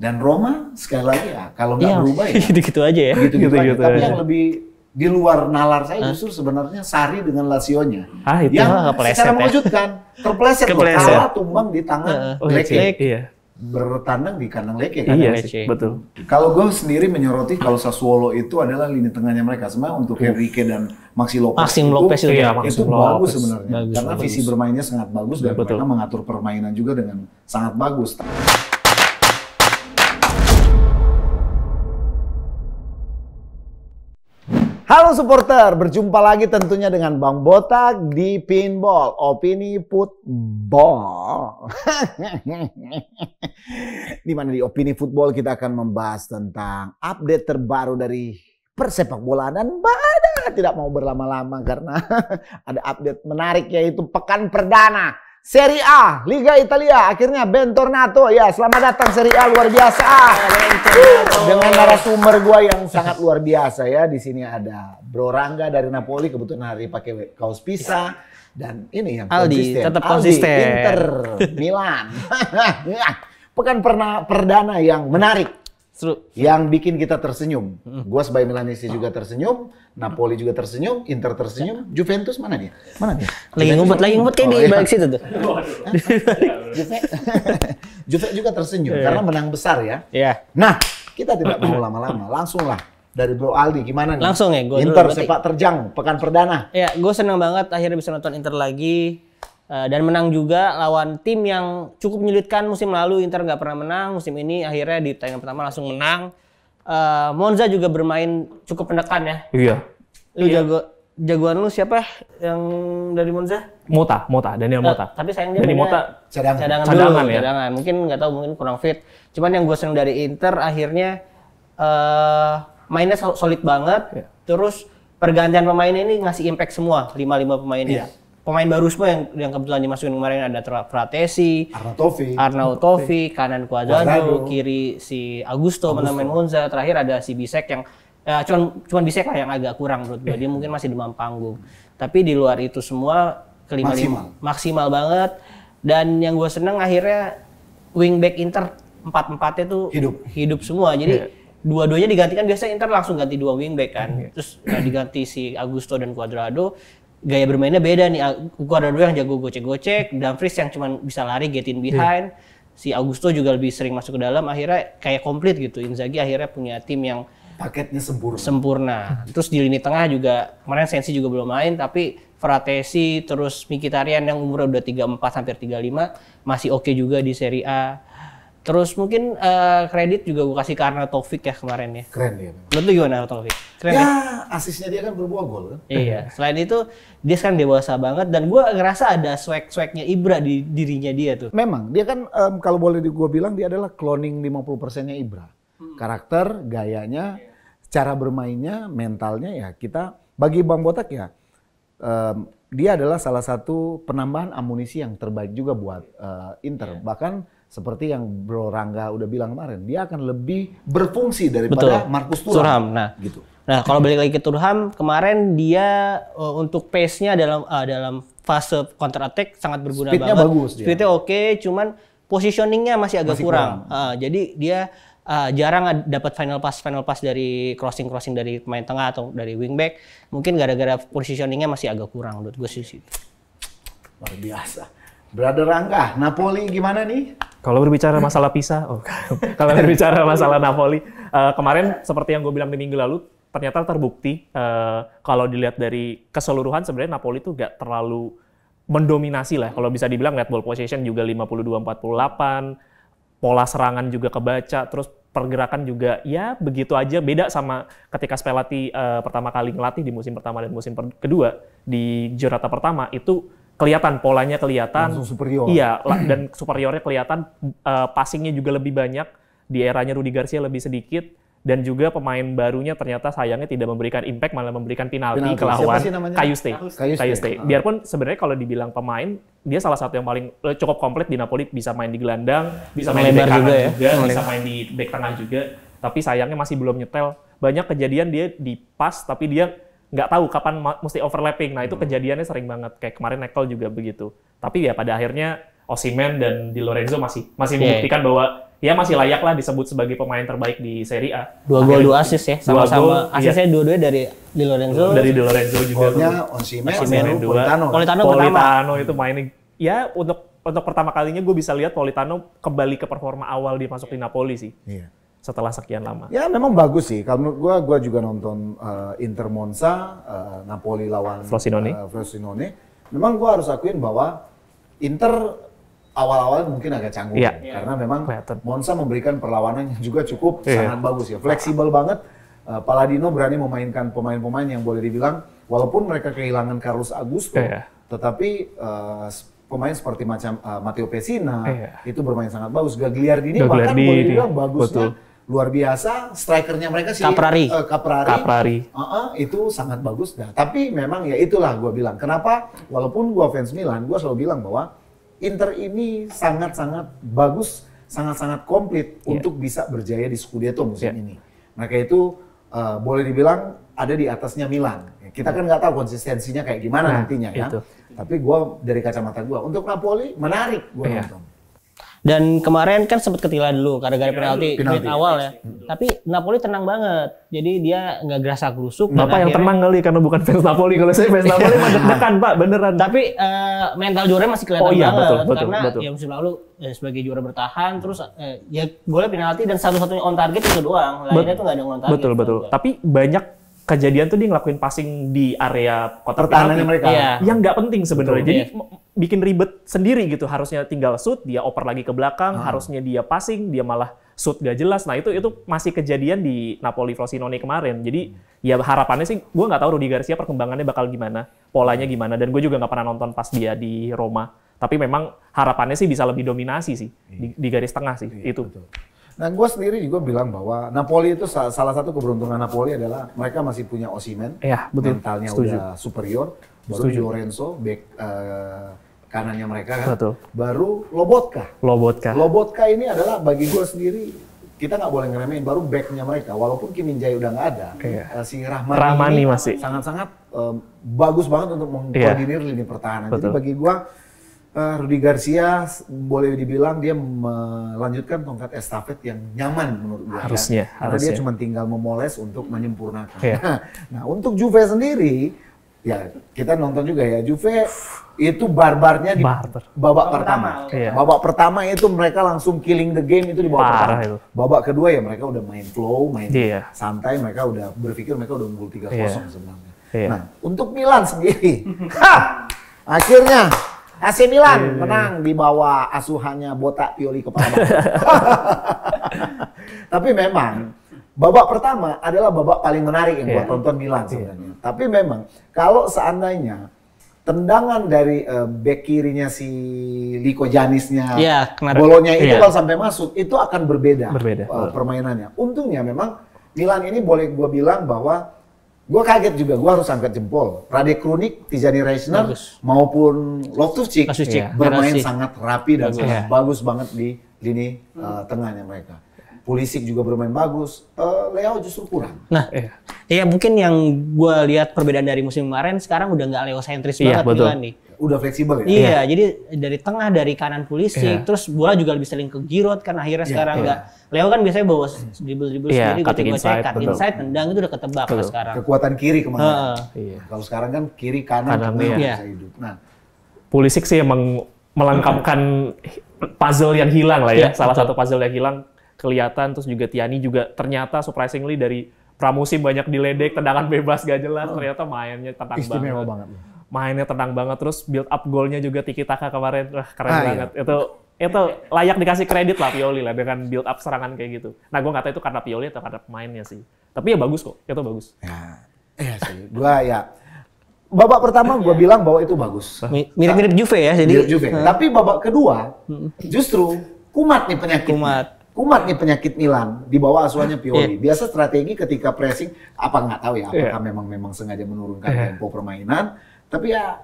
Dan Roma sekali lagi ya, kalau nggak berubah ya gitu-gitu aja ya. Gitu-gitu aja. Tapi yang lebih di luar nalar saya justru sebenarnya Sarri dengan Lazio-nya. Itu yang secara mengejutkan, terpleset loh, kalah tumbang di tangan Lecce. Iya. Bertandang di kandang Lecce kan. Iya sih, betul. Kalau gue sendiri menyoroti kalau Sassuolo itu adalah lini tengahnya mereka. Sebenarnya untuk Henrique dan Maxi Lopez itu bagus sebenarnya. Karena visi bermainnya sangat bagus dan mereka mengatur permainan juga dengan sangat bagus. Halo supporter, berjumpa lagi tentunya dengan Bang Botak di Pinball, Opini Football. Di mana di Opini Football kita akan membahas tentang update terbaru dari persepak bola dan tidak mau berlama-lama karena ada update menarik yaitu pekan perdana Serie A Liga Italia. Akhirnya Bentornato ya, selamat datang Serie A, luar biasa. Dengan narasumber gua yang sangat luar biasa ya. Di sini ada Bro Rangga dari Napoli, kebetulan hari pakai kaos pisah, dan ini yang Aldi, tetap konsisten. Inter Milan. Pekan perdana yang menarik. Seru. Yang bikin kita tersenyum. Gua sebagai Milanese juga tersenyum, Napoli juga tersenyum, Inter tersenyum, Juventus mana dia? Mana dia? Lagi ngumpet kayak di balik situ tuh. Juve juga tersenyum karena menang besar ya. Iya. Nah, kita tidak mau lama-lama, langsung lah dari Bro Aldi, gimana nih? Langsung ya, Inter sepak terjang pekan perdana. Ya, gue seneng banget akhirnya bisa nonton Inter lagi. Dan menang juga lawan tim yang cukup menyulitkan musim lalu. Inter nggak pernah menang, musim ini akhirnya di pertandingan pertama langsung menang. Monza juga bermain cukup menekan ya. Iya. Lu jagoan lu siapa yang dari Monza? Mota, Daniel Mota. Tapi sayangnya Dani Mota cadangan ya. Cadangan. Mungkin nggak tahu, mungkin kurang fit. Cuman yang gue seneng dari Inter akhirnya mainnya solid banget. Iya. Terus pergantian pemainnya ini ngasih impact semua, 5 pemainnya. Iya. Pemain baru semua yang kebetulan dimasukin kemarin ada Fratesi, Arnautovic, kanan Cuadrado, kiri si Augusto main Monza, terakhir ada si Bisek yang cuman Bisek lah yang agak kurang menurut gue. Dia mungkin masih demam panggung. Tapi di luar itu semua maksimal banget. Dan yang gue seneng akhirnya wingback Inter 4-4-nya tuh hidup semua. Jadi dua-duanya digantikan, biasanya Inter langsung ganti 2 wingback kan. Terus diganti si Augusto dan Cuadrado. Gaya bermainnya beda nih. Cuadrado yang jago gocek-gocek, Dumfries yang cuma bisa lari get in behind. Si Augusto juga lebih sering masuk ke dalam, akhirnya kayak komplit gitu. Inzaghi akhirnya punya tim yang paketnya sempurna. Terus di lini tengah juga kemarin Sensi juga belum main, tapi Fratesi terus Mkhitaryan yang umurnya udah 34 hampir 35 masih oke juga di Serie A. Terus mungkin kredit juga gue kasih ke Arnautovic ya kemarin ya. Keren dia. Menurut lu gimana Arnautovic? Keren ya, asisnya dia kan berbuah gol kan? Iya. Selain itu dia sekarang dewasa banget dan gue ngerasa ada swag-swagnya Ibra di dirinya dia tuh. Memang dia kan kalau boleh gue bilang dia adalah cloning 50%-nya Ibra. Karakter, gayanya, cara bermainnya, mentalnya ya kita bagi Bang Botak ya. Dia adalah salah satu penambahan amunisi yang terbaik juga buat Inter. Bahkan seperti yang Bro Rangga udah bilang kemarin, dia akan lebih berfungsi daripada Marcus Thuram. Nah, kalau balik lagi ke Thuram, kemarin dia untuk pace-nya dalam fase counter attack sangat berguna Speed-nya banget. bagus. Speed-nya oke, cuman positioning-nya masih agak kurang. Jadi dia jarang dapat final pass dari crossing dari pemain tengah atau dari wingback. Mungkin gara-gara positioning-nya masih agak kurang menurut gue sih. Luar biasa. Brother Rangga, Napoli gimana nih? Kalau berbicara masalah Pisa, kalau berbicara masalah Napoli, kemarin seperti yang gue bilang di minggu lalu, ternyata terbukti kalau dilihat dari keseluruhan sebenarnya Napoli itu gak terlalu mendominasi lah. Kalau bisa dibilang lihat ball possession juga 52-48, pola serangan juga kebaca, terus pergerakan juga ya begitu aja. Beda sama ketika Spalletti pertama kali ngelatih di musim pertama dan musim kedua di Giornata pertama itu kelihatan polanya langsung superior. Iya, dan superiornya kelihatan, passingnya juga lebih banyak. Di eranya Rudi Garcia lebih sedikit. Dan juga pemain barunya ternyata sayangnya tidak memberikan impact, malah memberikan penalti ke lawan Cajuste. Biarpun sebenarnya kalau dibilang pemain, dia salah satu yang paling cukup komplit di Napoli, bisa main di gelandang, bisa main di back kanan juga, bisa main di back tengah juga. Tapi sayangnya masih belum nyetel. Banyak kejadian dia di pass, tapi dia nggak tahu kapan mesti overlapping. Nah itu kejadiannya sering banget. Kayak kemarin Nekel juga begitu. Tapi ya pada akhirnya Osimhen dan Di Lorenzo masih membuktikan bahwa ya masih layak lah disebut sebagai pemain terbaik di Serie A. 2 gol 2 assist ya, sama-sama asisnya dua-duanya dari Di Lorenzo. Dari Di Lorenzo juga. Golnya Osimhen, Politano itu mainnya ya untuk pertama kalinya gue bisa lihat Politano kembali ke performa awal dia masuk di Napoli sih. Iya. Setelah sekian lama. Ya memang bagus sih. Kalau menurut gue juga nonton Inter Monza, Napoli lawan Frosinone. Memang gue harus akuin bahwa Inter awal-awal mungkin agak canggung karena memang Monza memberikan perlawanan yang juga cukup sangat bagus ya, fleksibel banget. Palladino berani memainkan pemain-pemain yang boleh dibilang walaupun mereka kehilangan Carlos Augusto, tetapi pemain seperti macam Matteo Pessina itu bermain sangat bagus. Gagliardini bahkan boleh dibilang bagusnya luar biasa. Strikernya mereka sih Caprari. Itu sangat bagus. Nah, tapi memang ya itulah gue bilang. Kenapa? Walaupun gue fans Milan, gue selalu bilang bahwa Inter ini sangat-sangat bagus, sangat-sangat komplit untuk bisa berjaya di Scudetto musim ini. Mereka itu boleh dibilang ada di atasnya Milan. Kita kan nggak tahu konsistensinya kayak gimana nantinya ya. Tapi gue dari kacamata gue, untuk Napoli menarik gue nonton. Dan kemarin kan sempat ketilan dulu gara-gara penalti awal ya. Tapi Napoli tenang banget. Jadi dia nggak gerasa gerusuk. Bapak yang tenang kali karena bukan fans Napoli. Kalau saya fans Napoli mah deg-degan Pak, beneran. Tapi mental juaranya masih kelihatan banget. Karena ya musim lalu sebagai juara bertahan, terus ya golnya penalti dan satu-satunya on target itu doang. Lainnya tuh nggak ada on target. Betul. Tapi banyak kejadian tuh dia ngelakuin passing di area kotak pertahanannya mereka yang nggak penting sebenarnya. Jadi bikin ribet sendiri gitu. Harusnya tinggal shoot, dia oper lagi ke belakang, harusnya dia passing, dia malah shoot gak jelas. Nah itu masih kejadian di Napoli Frosinone kemarin. Jadi ya harapannya sih, gue nggak tahu Rudi Garcia perkembangannya bakal gimana, polanya gimana. Dan gue juga nggak pernah nonton pas dia di Roma. Tapi memang harapannya sih bisa lebih dominasi sih di garis tengah sih itu. Betul. Nah, gue sendiri juga bilang bahwa Napoli itu salah satu keberuntungan Napoli adalah mereka masih punya Osimhen, mentalnya udah superior. Baru Di Lorenzo, back kanannya mereka kan. Baru Lobotka ini adalah bagi gue sendiri, kita nggak boleh ngeremehin, baru backnya mereka. Walaupun Kim Min-jae udah nggak ada, si Rahmani masih sangat-sangat bagus banget untuk mengkoordinir lini pertahanan. Jadi bagi gue, Rudi Garcia boleh dibilang dia melanjutkan tongkat estafet yang nyaman menurut gue. Harusnya. Karena dia cuma tinggal memoles untuk menyempurnakan. Nah, untuk Juve sendiri, ya kita nonton juga ya, Juve itu barbarnya di babak pertama. Babak pertama itu mereka langsung killing the game itu di babak pertama. Babak kedua ya mereka udah main flow, main santai, mereka udah berpikir mereka udah unggul 3-0 sebenarnya. Nah, untuk Milan sendiri, akhirnya AC Milan menang di bawah asuhannya botak Pioli kepala batu. Tapi memang babak pertama adalah babak paling menarik yang buat tonton Milan sebenarnya. Tapi memang kalau seandainya tendangan dari bek kirinya si Liko Janisnya, bolonya itu kalau sampai masuk, itu akan berbeda permainannya. Untungnya memang Milan ini boleh gue bilang bahwa gue kaget juga, gue harus angkat jempol. Radek Krunic, Tijani Reisner, maupun Loftus-Cheek bermain sangat rapi dan sangat bagus banget di lini tengahnya mereka. Pulisic juga bermain bagus, Leo justru kurang. Nah, iya mungkin yang gue lihat perbedaan dari musim kemarin, sekarang udah nggak Leo sentris banget Milan nih. Udah fleksibel ya? Iya, jadi dari tengah, dari kanan Pulisic, terus bola juga lebih sering ke Giroud kan akhirnya sekarang nggak. Leo kan biasanya bawa dribble sendiri, cut inside, tendang itu udah ketebak lah sekarang. Kekuatan kiri kemana? Kalau sekarang kan kiri kanan bisa hidup. Nah, Pulisic sih emang melengkapkan puzzle yang hilang lah ya. Salah satu puzzle yang hilang kelihatan, terus juga Tiani juga ternyata surprisingly dari pramusim banyak diledek, tendangan bebas gak jelas, ternyata mainnya tenang istimewa banget. Mainnya tenang banget, terus build up golnya juga tiki taka kemarin, keren banget. Itu layak dikasih kredit lah Pioli lah dengan build up serangan kayak gitu. Nah, gue nggak tahu itu karena Pioli atau karena pemainnya sih. Tapi ya bagus kok, itu bagus. Iya sih, babak pertama gue bilang bahwa itu bagus. Mirip-mirip Juve ya, jadi. Mirip Juve. Tapi babak kedua justru kumat nih penyakit. Kumat nih penyakit Milan di bawah asuhannya Pioli. Biasa strategi ketika pressing, apa nggak tahu ya, apakah memang sengaja menurunkan tempo permainan. Tapi ya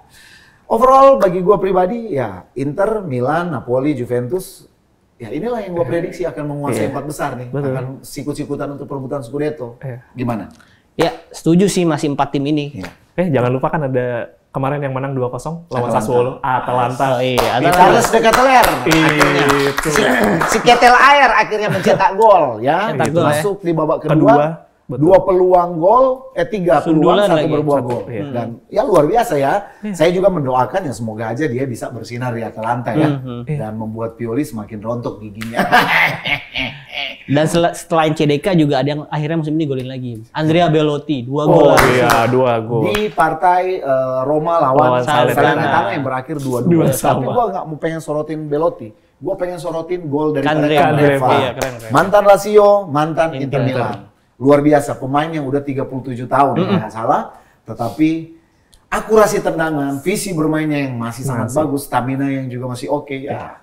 overall bagi gue pribadi ya Inter, Milan, Napoli, Juventus, ya inilah yang gue prediksi akan menguasai 4 besar nih. Akan sikut-sikutan untuk perebutan Scudetto. Gimana? Ya setuju sih, masih 4 tim ini. Jangan lupa kan ada kemarin yang menang 2-0 lawan Sassuolo, Atalanta. Oh iya, Carles de Ketelaere akhirnya. Si Ketelaere akhirnya mencetak gol ya. Masuk di babak kedua. Betul. 2 peluang gol, 3 peluang, 1 berbuah gol. Dan ya luar biasa ya. Saya juga mendoakan ya semoga aja dia bisa bersinar di Atalanta ya. Dan membuat Pioli semakin rontok giginya. Dan selain CDK juga ada yang akhirnya musim ini golin lagi. Andrea Belotti, 2 gol. Oh iya, 2 gol. Di partai Roma lawan Salernitana yang berakhir 2-2. Tapi gua nggak mau pengen sorotin Belotti. Gua pengen sorotin gol dari Candreva. Iya, keren. Mantan Lazio, mantan Inter Milan. Luar biasa, pemain yang udah 37 tahun, nggak salah. Tetapi akurasi tendangan, visi bermainnya yang masih sangat bagus, stamina yang juga masih oke ya.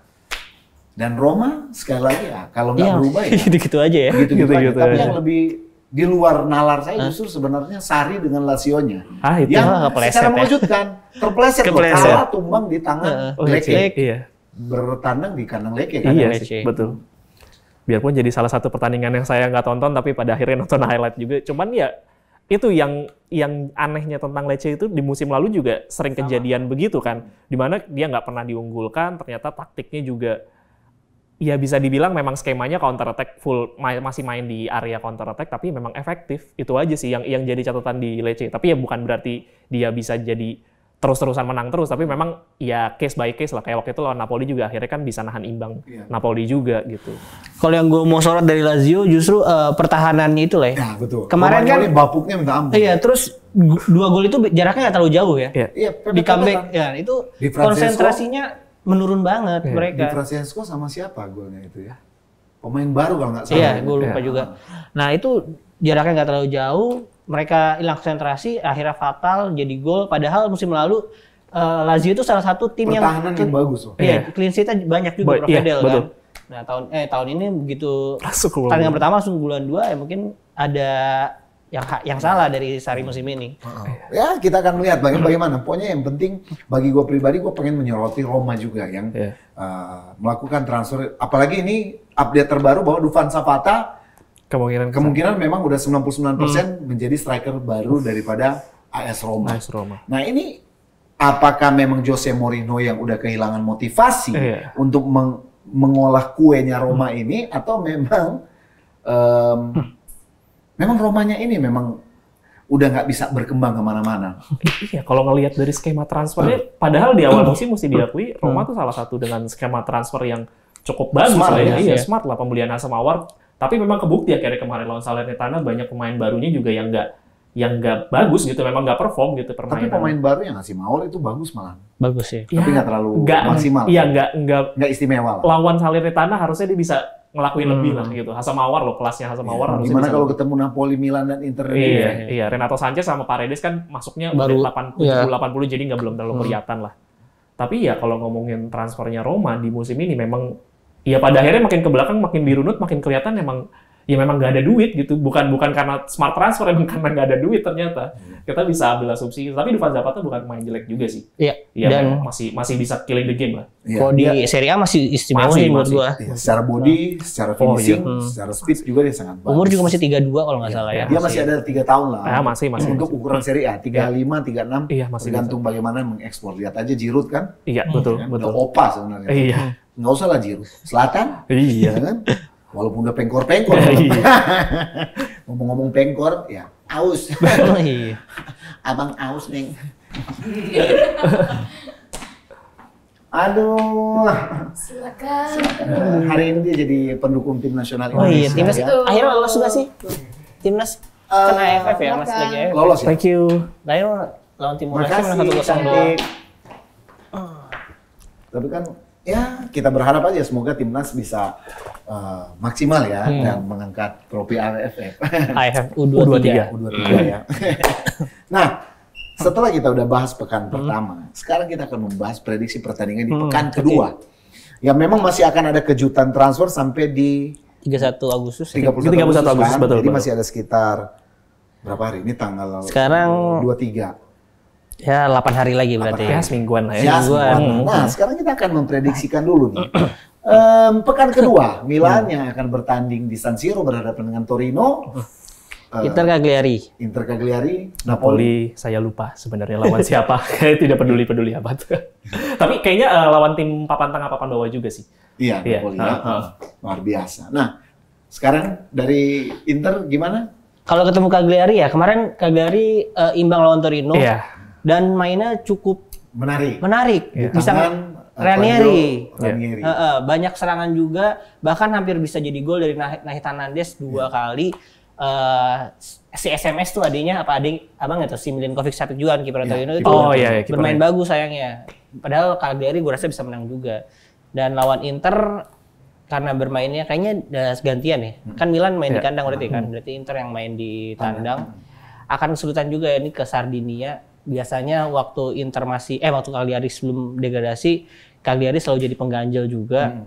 Dan Roma sekali lagi ya, kalau nggak berubah ya gitu-gitu aja ya. Gitu-gitu aja. Tapi yang lebih di luar nalar saya justru sebenarnya Sarri dengan Lazio-nya. Itu yang secara mengejutkan, terpleset loh, kalah tumbang di tangan Lecce. Iya. Bertandang di kandang Lecce kan. Iya, betul. Biarpun jadi salah satu pertandingan yang saya nggak tonton, tapi pada akhirnya nonton highlight juga. Cuman ya itu yang anehnya tentang Lecce itu di musim lalu juga sering kejadian begitu kan, dimana dia nggak pernah diunggulkan, ternyata taktiknya juga ya bisa dibilang memang skemanya counter attack full, masih main di area counter attack tapi memang efektif. Itu aja sih yang jadi catatan di Lecce. Tapi ya bukan berarti dia bisa jadi terus-terusan menang terus, tapi memang ya case by case lah. Kayak waktu itu lawan Napoli juga akhirnya kan bisa nahan imbang Napoli juga gitu. Kalau yang gue mau sorot dari Lazio justru pertahanannya itu lah ya. Ya betul. Kemarin kan bapuknya minta ampun. Iya, terus 2 gol itu jaraknya nggak terlalu jauh ya. Iya, di comeback ya itu konsentrasinya menurun banget mereka. Di Francesco sama siapa golnya itu ya? Pemain baru kalau nggak salah. Iya, gue lupa juga. Nah itu jaraknya nggak terlalu jauh. Mereka hilang konsentrasi, akhirnya fatal jadi gol. Padahal musim lalu Lazio itu salah satu tim pertahanan yang bagus loh. Iya, clean sheet-nya banyak juga Provedel kan. Nah tahun ini begitu pertandingan pertama langsung bulan 2 ya mungkin ada yang salah dari Sarri musim ini. Ya kita akan melihat bagaimana. Pokoknya yang penting bagi gue pribadi gue pengen menyoroti Roma juga yang melakukan transfer. Apalagi ini update terbaru bahwa Dufan Zapata kemungkinan memang udah 99% menjadi striker baru daripada AS Roma. Nah ini apakah memang Jose Mourinho yang udah kehilangan motivasi untuk mengolah kuenya Roma ini, atau memang memang Romanya ini memang udah nggak bisa berkembang kemana-mana. Iya, kalau ngelihat dari skema transfernya, padahal di awal musim mesti diakui Roma tuh salah satu dengan skema transfer yang cukup bagus smart, lah ya. Iya, smart lah pembelian Hasan Mawar. Tapi memang kebukti akhirnya kemarin lawan Salernitana banyak pemain barunya juga yang nggak bagus gitu, memang nggak perform gitu permainan. Tapi pemain baru yang ngasih Mawar itu bagus malah. Bagus ya. Tapi nggak terlalu maksimal. Iya, nggak istimewa lah. Lawan Salernitana harusnya dia bisa ngelakuin lebih lah gitu. Hasan Mawar loh, kelasnya Hasan Mawar harusnya. Gimana kalau ketemu Napoli, Milan dan Inter? Iya, Renato Sanchez sama Paredes kan masuknya baru 80 jadi belum terlalu kelihatan lah. Tapi ya kalau ngomongin transfernya Roma di musim ini memang ya pada akhirnya makin ke belakang makin dirunut, makin kelihatan memang nggak ada duit gitu, bukan karena smart transfer, emang karena nggak ada duit ternyata. Kita bisa ambil asumsi, tapi Dufan Zapata bukan pemain jelek juga sih. Iya. Dan masih bisa killing the game lah. Kalau di Serie A masih istimewa sih menurut gua. Secara body, secara finishing, secara speed juga dia sangat bagus. Umur juga masih 32 kalau nggak salah ya. Dia masih ada 3 tahun lah. Masih. Untuk ukuran Serie A 35, 36. Iya, masih tergantung bagaimana mengekspor. Lihat aja Giroud kan. Iya, betul. Opa sebenarnya. Iya. Nggak usah lah Giroud. Selatan. Iya kan? Walaupun udah pengkor-pengkor. Ngomong-ngomong pengkor, ya aus. Abang aus, Neng. Aduh. Silakan. Hari ini dia jadi pendukung tim nasional Indonesia. Oh iya, timnas akhirnya lolos juga sih. Timnas kan AFF ya, Mas lagi AFF. Lolos ya? Thank you. Lawan Timor Leste menang 1-0. Tapi kan ya kita berharap aja semoga timnas bisa maksimal ya dan mengangkat trofi AFF. AFF U23 ya. Nah, setelah kita udah bahas pekan pertama, sekarang kita akan membahas prediksi pertandingan di pekan kedua. Ya memang masih akan ada kejutan transfer sampai di 31 Agustus. 31 Agustus kan? Betul. Jadi masih ada sekitar berapa hari? Ini tanggal sekarang 23. Ya 8 hari lagi berarti. Ya semingguan lah ya. Nah sekarang kita akan memprediksikan dulu nih. Pekan kedua, Milan yang akan bertanding di San Siro berhadapan dengan Torino. Inter Cagliari. Inter Cagliari, Napoli saya lupa sebenarnya lawan siapa. Kayak tidak peduli amat. Tapi kayaknya lawan tim papan tengah papan bawah juga sih. Iya, Napoli ya. Luar biasa. Nah, sekarang dari Inter gimana? Kalau ketemu Cagliari ya, kemarin Cagliari imbang lawan Torino. Iya. Dan mainnya cukup menarik. Iya. Bisa Ranieri. Banyak serangan juga, bahkan hampir bisa jadi gol dari Nathan Nandes 2 kali. Si SMS tuh adiknya abang nggak tahu, si Milinkovic-Savic juga kiper Torino itu bermain bagus sayangnya. Padahal Cagliari gue rasa bisa menang juga. Dan lawan Inter karena bermainnya kayaknya udah gantian ya. Kan Milan main di kandang berarti kan. Berarti Inter yang main di tandang. Akan kesulitan juga ya ini ke Sardinia. Biasanya waktu Inter waktu Cagliari sebelum degradasi, Cagliari selalu jadi pengganjal juga.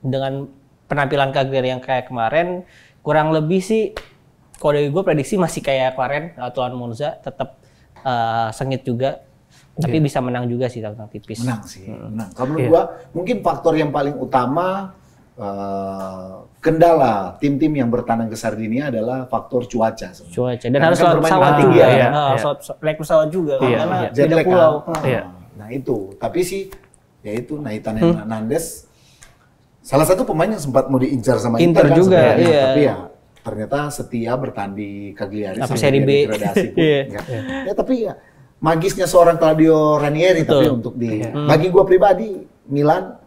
Dengan penampilan Cagliari yang kayak kemarin, kurang lebih sih kalau dari gue prediksi masih kayak kemarin lawan Monza, tetap sengit juga, tapi bisa menang juga sih, tenang tipis. Menang sih, menang. Kalau menurut gue mungkin faktor yang paling utama kendala tim-tim yang bertandang ke Sardinia adalah faktor cuaca. Cuaca dan harus pesawat tinggi naik pesawat juga karena tidak pulau. Nah itu, tapi sih ya itu Nathan Hernandez salah satu pemain yang sempat mau diincar sama Inter kan juga, tapi ya ternyata setia bertahan di Cagliari sampai seri B. Ya tapi ya magisnya seorang Claudio Ranieri. Tapi untuk bagi gue pribadi Milan,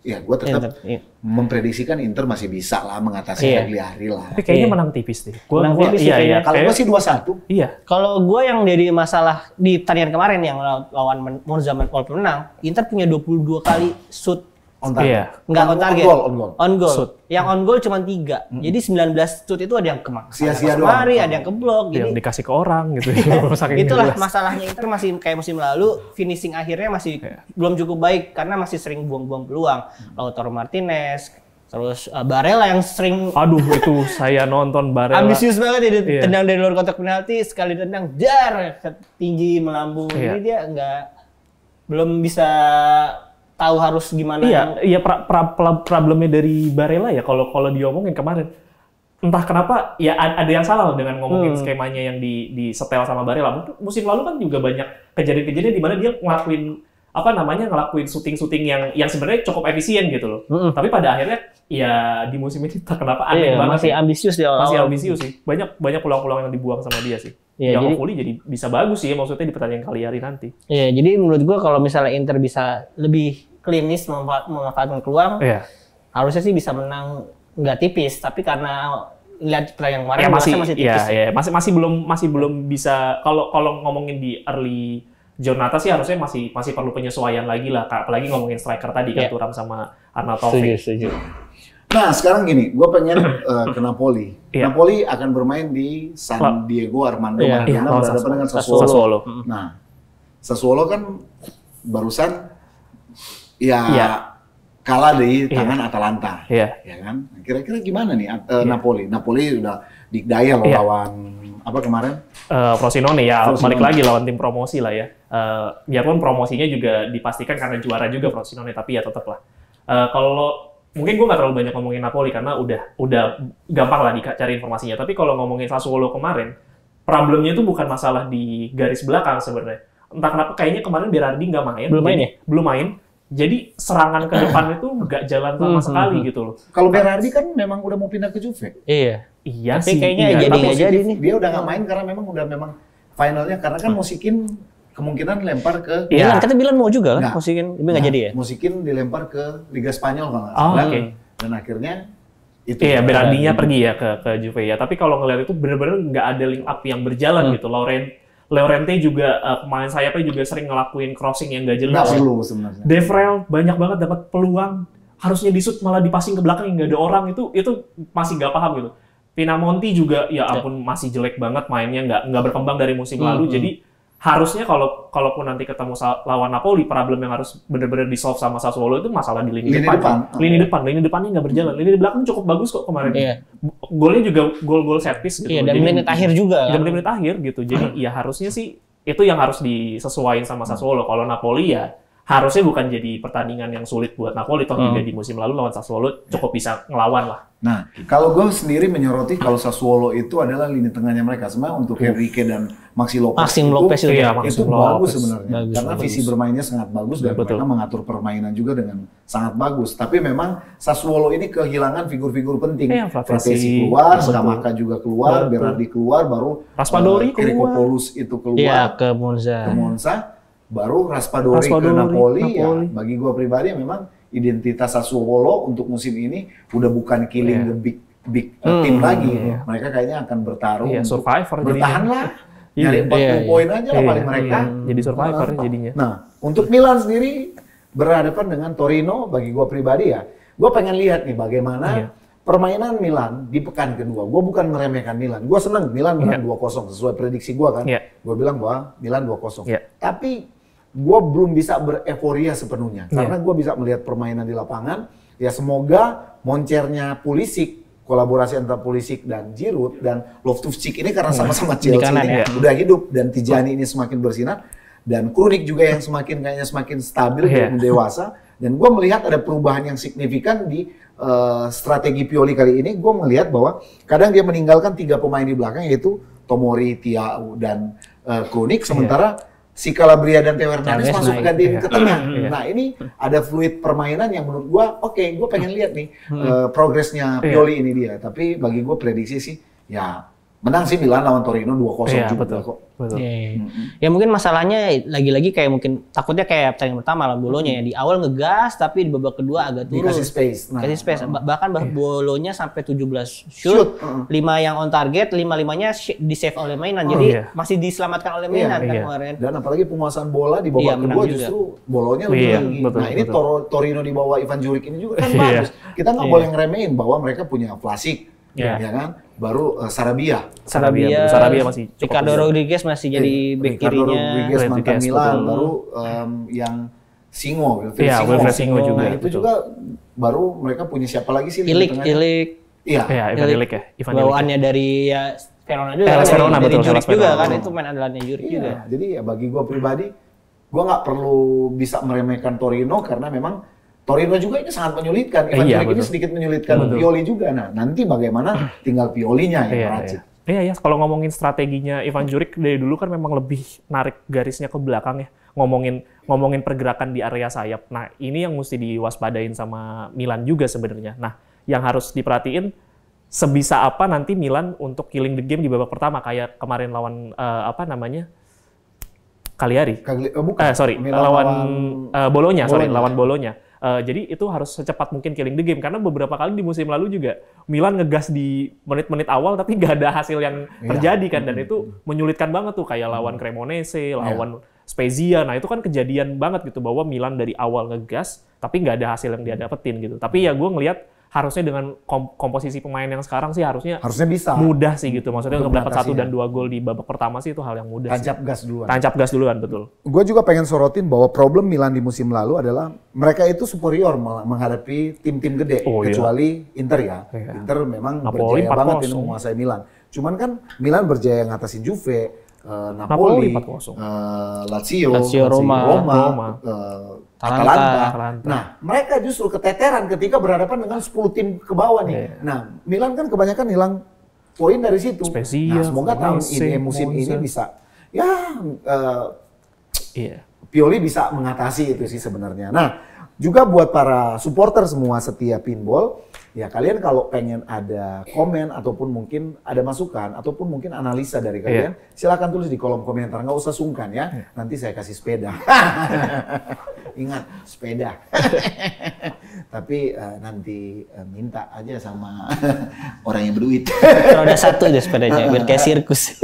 ya gue tetap memprediksikan Inter masih bisa lah mengatasi Cagliari lah. Tapi kayaknya menang tipis deh. Menang tipis iya. Kalau gue sih 2-1. Iya. Kalau gue yang jadi masalah di pertandingan kemarin yang lawan Monza walaupun menang, Inter punya 22 kali shoot on target. Iya. Enggak on target. On goal. Shoot. Yang on goal cuma 3. Jadi 19 shoot itu ada yang sia-sia doang. Ada yang keblok. Yang dikasih ke orang gitu. Itulah masalahnya Inter masih kayak musim lalu, finishing akhirnya masih belum cukup baik karena masih sering buang-buang peluang. Lautaro Martinez, terus Barella yang sering. Aduh itu saya nonton Barella. Ambisius banget ya, tendang dari luar kotak penalti, sekali tendang jar tinggi melambung. Ini dia belum bisa tahu harus gimana. Iya, problemnya dari Barella ya kalau diomongin kemarin. Entah kenapa ya ada yang salah dengan ngomongin skemanya yang di setel sama Barella. Musim lalu kan juga banyak kejadian-kejadian di mana dia ngelakuin syuting yang sebenarnya cukup efisien gitu loh. Tapi pada akhirnya ya di musim ini entah kenapa aneh banget. Masih ambisius dia. Masih ambisius sih. Banyak peluang-peluang yang dibuang sama dia sih. Yang hopefully jadi bisa bagus sih maksudnya di pertandingan Cagliari nanti. Iya, jadi menurut gua kalau misalnya Inter bisa lebih klinis memanfaatkan peluang, harusnya sih bisa menang nggak tipis, tapi karena lihat pertandingan kemarin masih tipis. Masih belum bisa kalau ngomongin di early Jonata sih harusnya masih perlu penyesuaian lagi lah, apalagi ngomongin striker tadi kan Thuram sama Arnautovic. Setuju. Nah sekarang gini, gue pengen ke Napoli. Napoli akan bermain di San Diego Armando Maradona berhadapan dengan Sassuolo. Nah, Sassuolo kan barusan kalah di tangan Atalanta, ya kan? Kira-kira gimana nih Napoli? Napoli udah dikdaya loh lawan apa kemarin? Frosinone ya, balik lagi lawan tim promosi lah ya. Biarpun promosinya juga dipastikan karena juara juga Frosinone, tapi ya tetap lah. Kalau mungkin gue nggak terlalu banyak ngomongin Napoli karena udah gampang lah dicari informasinya. Tapi kalau ngomongin Sassuolo kemarin, problemnya itu bukan masalah di garis belakang sebenarnya. Entah kenapa kayaknya kemarin Berardi nggak main. Belum main. Jadi serangan ke depan itu nggak jalan sama sekali gitu loh. Kalau Berardi kan memang udah mau pindah ke Juve. Iya tapi sih. Kayaknya jadi nih. Dia udah nggak main karena memang finalnya karena kan Musikin kemungkinan lempar ke. Milan, kata Milan mau juga kan Musikin, tapi nggak jadi ya. Musikin dilempar ke Liga Spanyol kalau nggak salah. Dan akhirnya itu. Iya, Berardinya pergi ya ke Juve ya. Tapi kalau ngelihat itu benar-benar nggak ada link up yang berjalan gitu. Llorente juga pemain sayapnya juga sering ngelakuin crossing yang nggak jelas. Nggak perlu sebenarnya. Devrel banyak banget dapat peluang, harusnya di-shoot malah dipasing ke belakang yang nggak ada orang, itu masih nggak paham gitu. Pinamonti juga ya ampun masih jelek banget mainnya, nggak berkembang dari musim lalu. Jadi harusnya kalaupun nanti ketemu lawan Napoli, problem yang harus benar-benar di-solve sama Sassuolo itu masalah di lini depan. Lini depannya nggak berjalan. Lini belakang cukup bagus kok kemarin. Golnya juga gol set piece gitu. Dan menit akhir juga. Dan menit akhir gitu. Jadi ya harusnya sih itu yang harus disesuaikan sama Sassuolo. Kalau Napoli ya harusnya bukan jadi pertandingan yang sulit buat Napoli. Toh juga di musim lalu lawan Sassuolo cukup bisa ngelawan lah. Nah, kalau gue sendiri menyoroti kalau Sassuolo itu adalah lini tengahnya mereka. Sebenarnya untuk Henrique dan Maxi Lopez itu bagus sebenarnya. Karena visi bermainnya sangat bagus dan mereka mengatur permainan juga dengan sangat bagus. Tapi memang Sassuolo ini kehilangan figur-figur penting. Fratesi keluar, Scamacca juga keluar, Berardi keluar, baru Raspadori Kirikopoulos itu keluar. Iya, ke Monza. Baru Raspadori ke Napoli. Ya, bagi gue pribadi memang identitas Sassuolo untuk musim ini udah bukan killing the big team lagi. Mereka kayaknya akan bertarung untuk survivor bertahan lah. Nyari 40 poin aja lah paling mereka. Jadi survivor jadinya. Nah, untuk Milan sendiri berhadapan dengan Torino, bagi gue pribadi ya, gue pengen lihat nih bagaimana permainan Milan di pekan kedua. Gue bukan meremehkan Milan. Gue seneng Milan menang 2-0 sesuai prediksi gue kan. Gue bilang bahwa Milan 2-0. Tapi gue belum bisa bereforia sepenuhnya karena gue bisa melihat permainan di lapangan. Ya semoga moncernya Pulisic, kolaborasi antara Pulisic dan Giroud dan Loftus-Cheek ini karena sama-sama Chelsea ini udah hidup dan Tijani ini semakin bersinar dan Krunic juga yang kayaknya semakin stabil dan dewasa. Dan gue melihat ada perubahan yang signifikan di strategi Pioli kali ini. Gue melihat bahwa kadang dia meninggalkan 3 pemain di belakang yaitu Tomori, Thiaw dan Krunic sementara si Calabria dan Theo Hernandez masuk gantiin ke tengah. Nah ini ada fluid permainan yang menurut gua gue pengen lihat nih progresnya Pioli ini dia. Tapi bagi gue prediksi sih ya menang sih Milan lawan Torino 2-0 juga kok. Ya mungkin masalahnya lagi-lagi kayak mungkin takutnya kayak pertandingan pertama lawan Bolonya ya di awal ngegas tapi di babak kedua agak turun. Dikasih space. Kasih space. Bahkan Bolonya sampai 17 shoot. 5 yang on target, 5-5-nya di save oleh mainan. Jadi masih diselamatkan oleh mainan kan kemarin. Dan apalagi penguasaan bola di babak kedua justru Bolonya lebih tinggi. Nah ini Torino di bawah Ivan Juric ini juga kan bagus. Kita nggak boleh ngeremehin bahwa mereka punya Vlasic. Ya kan? Baru Sarabia masih cukup. Ricardo Rodriguez masih jadi bek kirinya. Rodriguez mantan Milan, baru yang Singo juga. Nah, itu juga baru mereka punya siapa lagi sih? Ilik. Iya, Ivan Ilik ya. Bawaannya dari Verona juga. Verona betul. Juric juga kan itu main andalannya Juric juga. Jadi ya bagi gue pribadi, gue nggak perlu bisa meremehkan Torino karena memang Torino juga ini sangat menyulitkan. Ivan Juric ini sedikit menyulitkan Pioli juga. Nah, nanti bagaimana tinggal Piolinya yang meracik. Iya, kalau ngomongin strateginya Ivan Juric dari dulu kan memang lebih narik garisnya ke belakang ya. Ngomongin pergerakan di area sayap. Nah, ini yang mesti diwaspadain sama Milan juga sebenarnya. Nah, yang harus diperhatiin sebisa apa nanti Milan untuk killing the game di babak pertama kayak kemarin lawan Cagliari. Lawan Bolonya, lawan Bolonya. Jadi itu harus secepat mungkin killing the game karena beberapa kali di musim lalu juga Milan ngegas di menit-menit awal tapi nggak ada hasil yang terjadi kan dan itu menyulitkan banget tuh kayak lawan Cremonese, lawan Spezia. Nah itu kan kejadian banget gitu bahwa Milan dari awal ngegas tapi nggak ada hasil yang dia dapetin gitu. Tapi ya gue ngelihat harusnya dengan komposisi pemain yang sekarang sih harusnya bisa mudah sih gitu. Maksudnya ngedapat 1 dan 2 gol di babak pertama sih itu hal yang mudah. Tancap gas duluan, betul. Gue juga pengen sorotin bahwa problem Milan di musim lalu adalah mereka itu superior menghadapi tim-tim gede kecuali Inter ya. Inter memang Napoli, berjaya banget ini menguasai Milan. Cuman kan Milan berjaya ngatasin Juve, Napoli, Lazio, Roma. Atalanta. Nah, mereka justru keteteran ketika berhadapan dengan 10 tim ke bawah nih. Nah, Milan kan kebanyakan hilang poin dari situ. Spezia, nah, semoga musim ini bisa Pioli bisa mengatasi itu sih sebenarnya. Nah, juga buat para supporter semua setia Pinball, ya kalian kalau pengen ada komen ataupun mungkin ada masukan ataupun mungkin analisa dari kalian, silakan tulis di kolom komentar, nggak usah sungkan ya. Nanti saya kasih sepeda. Ingat, sepeda. Tapi nanti minta aja sama orang yang berduit. Roda 1 aja sepedanya, biar kayak sirkus.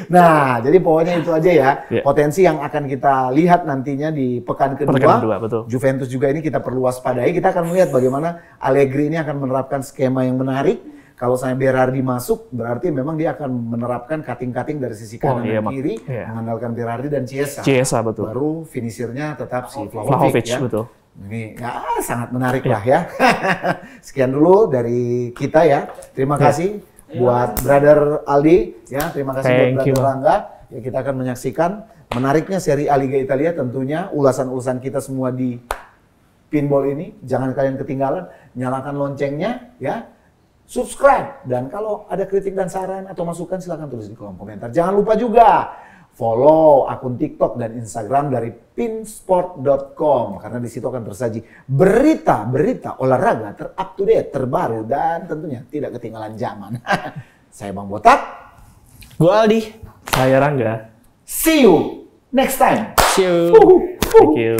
Nah, jadi pokoknya itu aja ya. Potensi yang akan kita lihat nantinya di pekan kedua. Betul. Juventus juga ini kita perlu waspadai. Kita akan melihat bagaimana Allegri ini akan menerapkan skema yang menarik. Kalau saya Berardi masuk, berarti memang dia akan menerapkan cutting-cutting dari sisi kanan dan kiri, mengandalkan Berardi dan Chiesa. Betul. Baru finishernya tetap si Vlahovic ya. Betul. Ini ya sangat menarik lah ya. Sekian dulu dari kita ya. Terima kasih buat Brother Aldi ya. Terima kasih buat Brother Rangga. ya kita akan menyaksikan menariknya Serie A Liga Italia tentunya, ulasan-ulasan kita semua di Pinball ini. Jangan kalian ketinggalan, nyalakan loncengnya ya, subscribe, dan kalau ada kritik dan saran atau masukan silahkan tulis di kolom komentar. Jangan lupa juga follow akun TikTok dan Instagram dari pinsport.com karena di situ akan tersaji berita-berita olahraga ter-up to date, terbaru, dan tentunya tidak ketinggalan zaman. Saya Bang Botak. Gua Aldi. Saya Rangga. See you next time. See you. Thank you.